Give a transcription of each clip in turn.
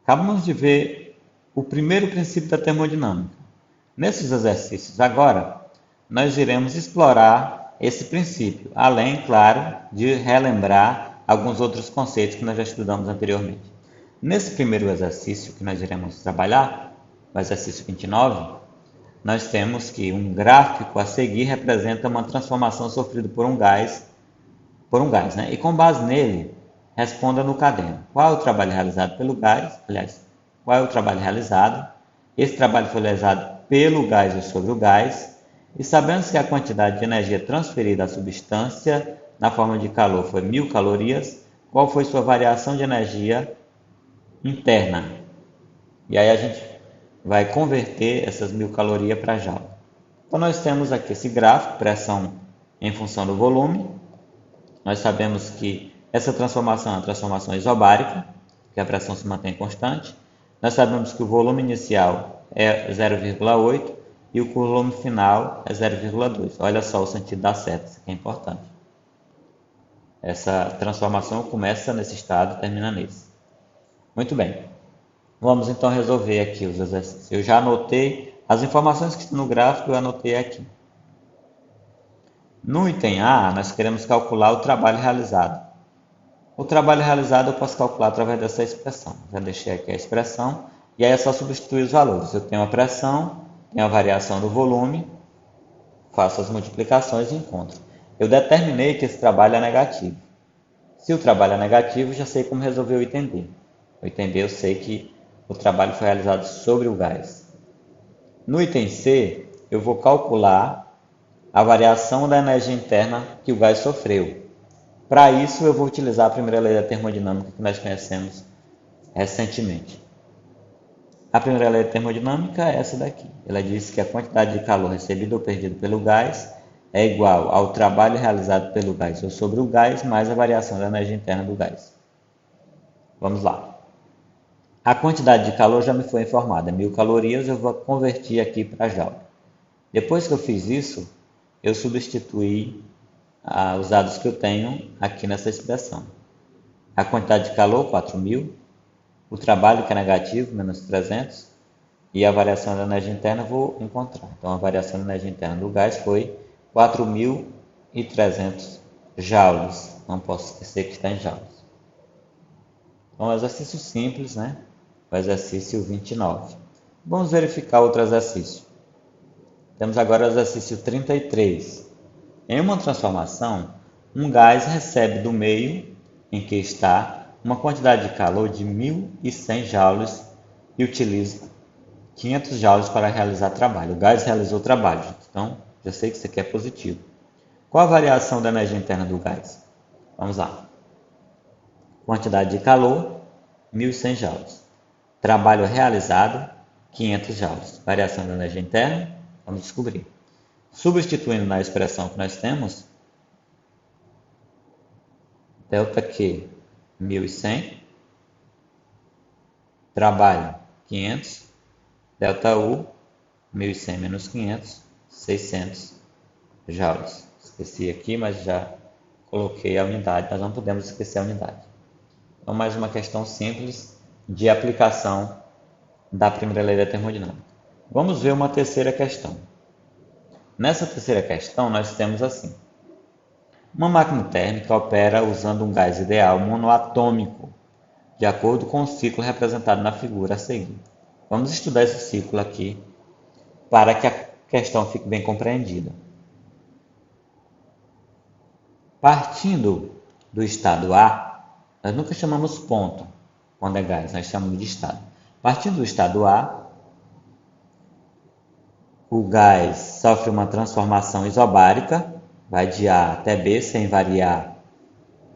Acabamos de ver o primeiro princípio da termodinâmica. Nesses exercícios agora, nós iremos explorar esse princípio, além, claro, de relembrar alguns outros conceitos que nós já estudamos anteriormente. Nesse primeiro exercício que nós iremos trabalhar, o exercício 29, nós temos que um gráfico a seguir representa uma transformação sofrida por um gás, né? E com base nele, responda no caderno. Qual é o trabalho realizado pelo gás? Aliás, qual é o trabalho realizado? Esse trabalho foi realizado pelo gás ou sobre o gás. E sabendo que a quantidade de energia transferida à substância na forma de calor foi 1000 calorias, qual foi sua variação de energia interna? E aí a gente vai converter essas 1000 calorias para joule. Então nós temos aqui esse gráfico, pressão em função do volume. Nós sabemos que essa transformação é uma transformação isobárica, que a pressão se mantém constante. Nós sabemos que o volume inicial é 0,8 e o volume final é 0,2. Olha só o sentido da seta, isso aqui é importante. Essa transformação começa nesse estado e termina nesse. Muito bem. Vamos então resolver aqui os exercícios. Eu já anotei as informações que estão no gráfico, eu anotei aqui. No item A, nós queremos calcular o trabalho realizado. O trabalho realizado eu posso calcular através dessa expressão. Já deixei aqui a expressão e aí é só substituir os valores. Eu tenho a pressão, tenho a variação do volume, faço as multiplicações e encontro. Eu determinei que esse trabalho é negativo. Se o trabalho é negativo, já sei como resolver o item D. O item D eu sei que o trabalho foi realizado sobre o gás. No item C, eu vou calcular a variação da energia interna que o gás sofreu. Para isso, eu vou utilizar a primeira lei da termodinâmica que nós conhecemos recentemente. A primeira lei da termodinâmica é essa daqui. Ela diz que a quantidade de calor recebido ou perdido pelo gás é igual ao trabalho realizado pelo gás ou sobre o gás, mais a variação da energia interna do gás. Vamos lá. A quantidade de calor já me foi informada, 1000 calorias, eu vou converter aqui para joule. Depois que eu fiz isso, eu substituí os dados que eu tenho aqui nessa expressão. A quantidade de calor, 4000, o trabalho, que é negativo, menos 300, e a variação da energia interna eu vou encontrar. Então, a variação da energia interna do gás foi 4.300 joules. Não posso esquecer que está em joules. Então, um exercício simples, né? O exercício 29. Vamos verificar outro exercício. Temos agora o exercício 33. Em uma transformação, um gás recebe do meio em que está uma quantidade de calor de 1.100 joules e utiliza 500 joules para realizar trabalho. O gás realizou trabalho, então já sei que isso aqui é positivo. Qual a variação da energia interna do gás? Vamos lá. Quantidade de calor, 1.100 joules. Trabalho realizado, 500 joules. Variação da energia interna, vamos descobrir. Substituindo na expressão que nós temos, ΔQ 1.100, trabalho 500, ΔU 1.100 menos 500, 600 joules. Esqueci aqui, mas já coloquei a unidade, nós não podemos esquecer a unidade. Então, mais uma questão simples de aplicação da primeira lei da termodinâmica. Vamos ver uma terceira questão. Nessa terceira questão, nós temos assim. Uma máquina térmica opera usando um gás ideal monoatômico, de acordo com o ciclo representado na figura a seguir. Vamos estudar esse ciclo aqui, para que a questão fique bem compreendida. Partindo do estado A, nós nunca chamamos ponto quando é gás, nós chamamos de estado. Partindo do estado A, o gás sofre uma transformação isobárica, vai de A até B sem variar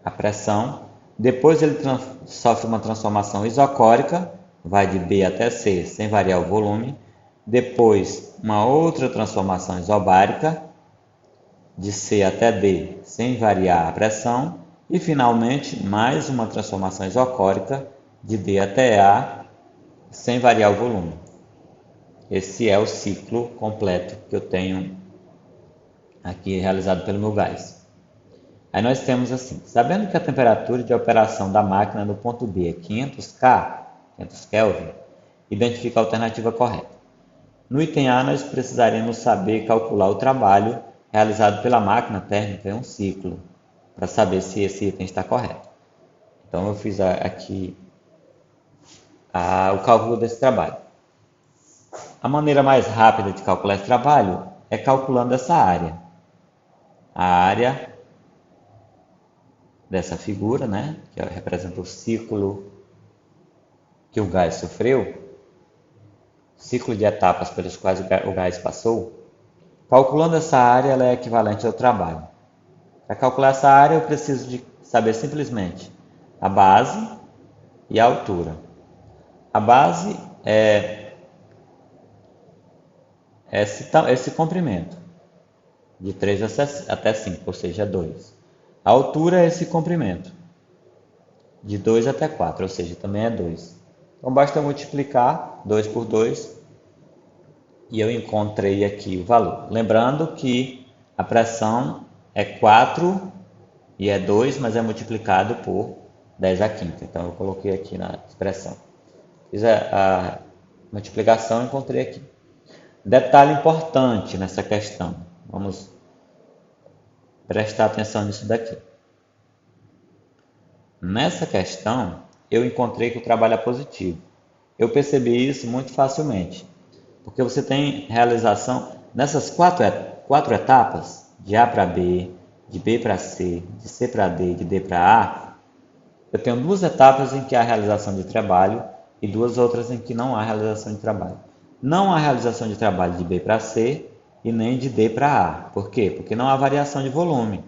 a pressão. Depois ele sofre uma transformação isocórica, vai de B até C sem variar o volume. Depois uma outra transformação isobárica, de C até D sem variar a pressão. E finalmente mais uma transformação isocórica, de D até A sem variar o volume. Esse é o ciclo completo que eu tenho aqui realizado pelo meu gás. Aí nós temos assim, sabendo que a temperatura de operação da máquina no ponto B é 500 K, 500 Kelvin, identifica a alternativa correta. No item A, nós precisaremos saber calcular o trabalho realizado pela máquina térmica em um ciclo, para saber se esse item está correto. Então, eu fiz aqui o cálculo desse trabalho. A maneira mais rápida de calcular esse trabalho é calculando essa área. A área dessa figura, né, que representa o ciclo que o gás sofreu, ciclo de etapas pelos quais o gás passou. Calculando essa área, ela é equivalente ao trabalho. Para calcular essa área, eu preciso de saber simplesmente a base e a altura. A base é esse comprimento, de 3 até 5, ou seja, 2. A altura é esse comprimento, de 2 até 4, ou seja, também é 2. Então, basta multiplicar 2 por 2 e eu encontrei aqui o valor. Lembrando que a pressão é 4 e é 2, mas é multiplicado por 10 à quinta. Então, eu coloquei aqui na expressão. Fiz a multiplicação e encontrei aqui. Detalhe importante nessa questão. Vamos prestar atenção nisso daqui. Nessa questão, eu encontrei que o trabalho é positivo. Eu percebi isso muito facilmente, porque você tem realização nessas quatro etapas, de A para B, de B para C, de C para D, de D para A. Eu tenho 2 etapas em que há realização de trabalho e 2 outras em que não há realização de trabalho. Não há realização de trabalho de B para C e nem de D para A. Por quê? Porque não há variação de volume.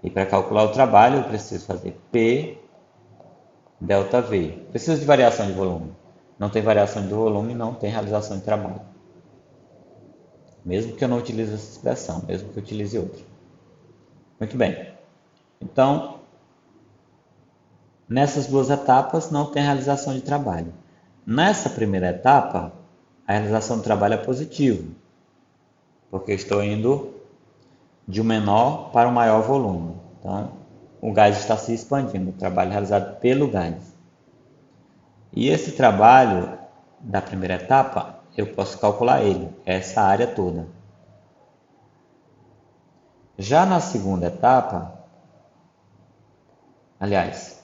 E para calcular o trabalho, eu preciso fazer P delta V. Preciso de variação de volume. Não tem variação de volume, não tem realização de trabalho. Mesmo que eu não utilize essa expressão, mesmo que eu utilize outra. Muito bem. Então, nessas 2 etapas não tem realização de trabalho. Nessa primeira etapa, a realização do trabalho é positivo, porque estou indo de um menor para um maior volume. Então, o gás está se expandindo, o trabalho realizado pelo gás. E esse trabalho da primeira etapa, eu posso calcular ele, essa área toda. Já na segunda etapa, aliás,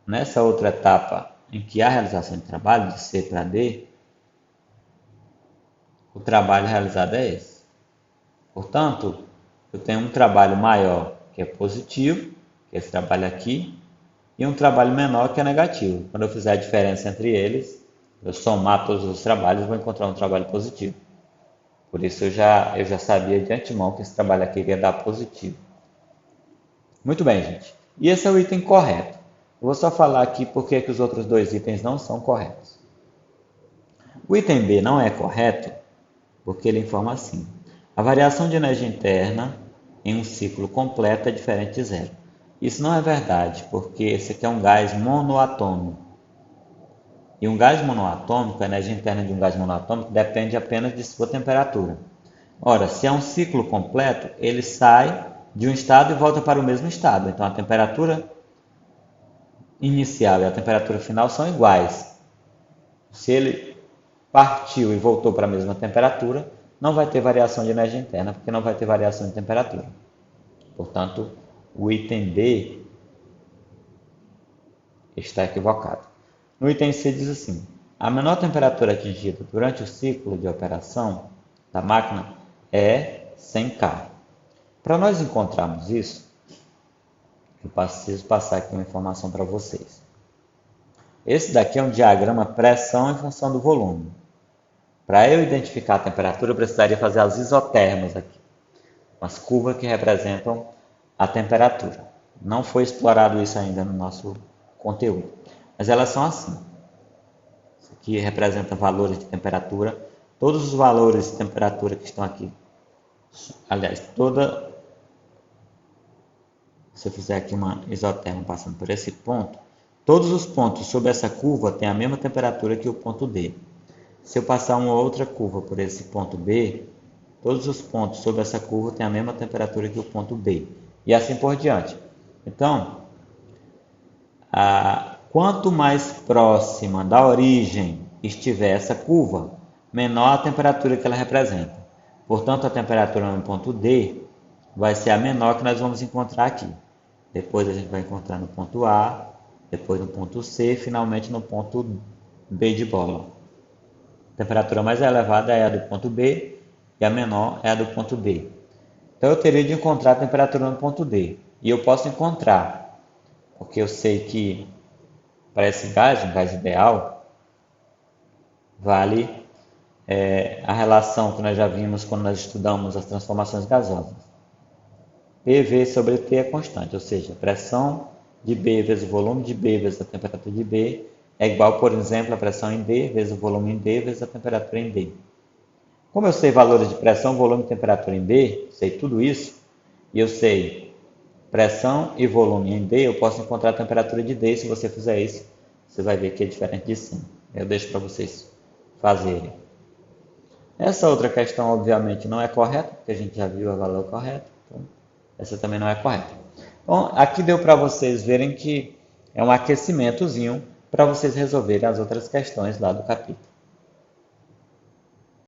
nessa outra etapa em que há realização de trabalho, de C para D, o trabalho realizado é esse. Portanto, eu tenho um trabalho maior que é positivo, que é esse trabalho aqui, e um trabalho menor que é negativo. Quando eu fizer a diferença entre eles, eu somar todos os trabalhos, vou encontrar um trabalho positivo. Por isso eu já sabia de antemão que esse trabalho aqui ia dar positivo. Muito bem, gente. E esse é o item correto. Eu vou só falar aqui porque que os outros 2 itens não são corretos. O item B não é correto porque ele informa assim: a variação de energia interna em um ciclo completo é diferente de zero. Isso não é verdade, porque esse aqui é um gás monoatômico. E um gás monoatômico, a energia interna de um gás monoatômico depende apenas de sua temperatura. Ora, se é um ciclo completo, ele sai de um estado e volta para o mesmo estado. Então, a temperatura inicial e a temperatura final são iguais. Se ele partiu e voltou para a mesma temperatura, não vai ter variação de energia interna, porque não vai ter variação de temperatura. Portanto, o item D está equivocado. No item C diz assim: a menor temperatura atingida durante o ciclo de operação da máquina é 100 K. Para nós encontrarmos isso, eu preciso passar aqui uma informação para vocês. Esse daqui é um diagrama pressão em função do volume. Para eu identificar a temperatura, eu precisaria fazer as isotermas aqui, umas curvas que representam a temperatura. Não foi explorado isso ainda no nosso conteúdo, mas elas são assim. Isso aqui representa valores de temperatura. Todos os valores de temperatura que estão aqui, aliás, se eu fizer aqui uma isoterma passando por esse ponto, todos os pontos sob essa curva têm a mesma temperatura que o ponto D. Se eu passar uma outra curva por esse ponto B, todos os pontos sob essa curva têm a mesma temperatura que o ponto B. E assim por diante. Então, Quanto mais próxima da origem estiver essa curva, menor a temperatura que ela representa. Portanto, a temperatura no ponto D vai ser a menor que nós vamos encontrar aqui. Depois a gente vai encontrar no ponto A, depois no ponto C, finalmente no ponto B de bola. A temperatura mais elevada é a do ponto B e a menor é a do ponto D. Então eu teria de encontrar a temperatura no ponto D. E eu posso encontrar, porque eu sei que para esse gás, um gás ideal, vale a relação que nós já vimos quando nós estudamos as transformações gasosas. PV sobre T é constante, ou seja, a pressão de B vezes o volume de B vezes a temperatura de B é igual, por exemplo, a pressão em D vezes o volume em D vezes a temperatura em D. Como eu sei valores de pressão, volume e temperatura em B, sei tudo isso, e eu sei pressão e volume em D, eu posso encontrar a temperatura de D. Se você fizer isso, você vai ver que é diferente de cima. Eu deixo para vocês fazerem. Essa outra questão, obviamente, não é correta, porque a gente já viu o valor correto. Então, essa também não é correta. Então, aqui deu para vocês verem que é um aquecimentozinho para vocês resolverem as outras questões lá do capítulo.